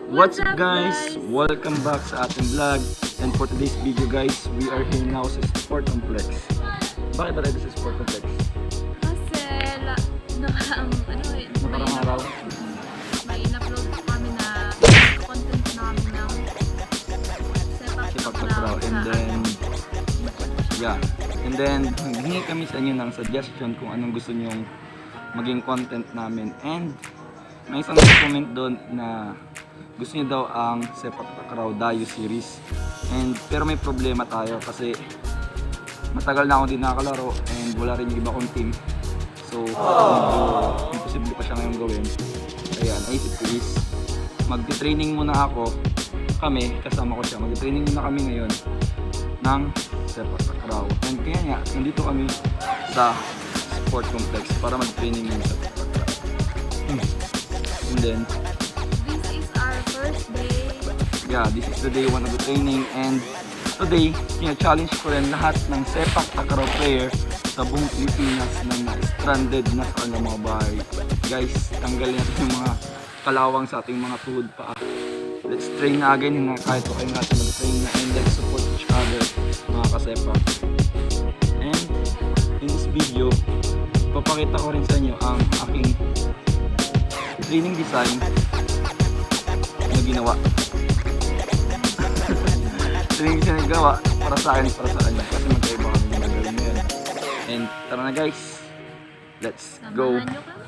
What's up guys? Welcome back sa ating vlog. And for today's video guys, we are here now sa Sport Complex. Bakit ba tayo sa Sport Complex? Kasi Parang araw. may in-upload po kami na content namin ng Sepak Takraw. And then hingi kami sa inyo ng suggestion kung anong gusto nyong maging content namin. And may isang comment doon na gusto niyo daw ang Sepak Takraw Dayo series. Pero may problema tayo kasi matagal na ako din nakakalaro and wala rin yung iba kong team. So medyo imposible pa siya ngayon gawin. Kaya naisip ko is magti-training muna kami, kasama ko siya. Magti-training muna kami ngayon ng Sepak Takraw. And kaya nga, nandito kami sa Sport Complex para mag-training ng Sepak Takraw. And then this is our first day. Yeah, this is the day 1 of the training. And today, challenge ko rin lahat ng Sepak Takraw player sa buong Pilipinas na stranded na sa kanilang mga bahay. Guys, tanggalin natin yung mga kalawang sa ating mga tuhod pa. Let's train na again, kahit okay natin mag-train na, and let's support each other, mga kasepak. And in this video, papakita ko rin sa inyo ang aking training design na ginawa. Training design na gawa para sa akin, para sa kanya, kasi magkaiba kami yung gagawin na yan. And tara na guys, let's go! Samahan nyo kami.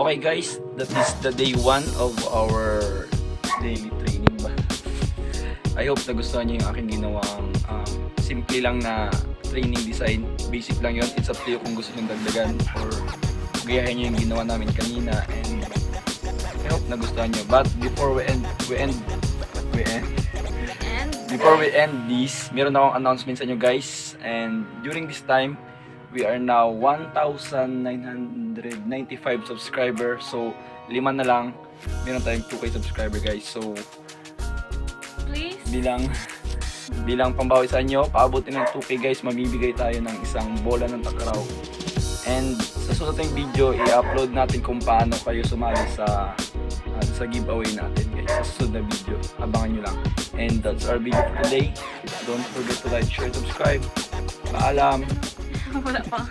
Okay guys, that is the day 1 of our daily training ba? I hope nagustuhan niyo yung aking ginawang simple lang na training design. Basic lang yon. It's up to you kung gusto niyo dagdagan or gayahin niyo yung ginawa namin kanina, and I hope nagustuhan niyo. But before we end this, meron akong announcement sa inyo guys. And during this time, we are now 1,995 subscribers. So, 5 na lang. Meron tayong 2K subscriber guys. So, Please. bilang pambawi sa inyo, paabutin ng 2K guys, mamibigay tayo ng isang bola ng takraw. And sa susunod ng video, i-upload natin kung paano kayo sumali sa giveaway natin guys. Sa susunod na video, abangan nyo lang. And that's our video for today. Don't forget to like, share, subscribe. Paalam! Wala pa.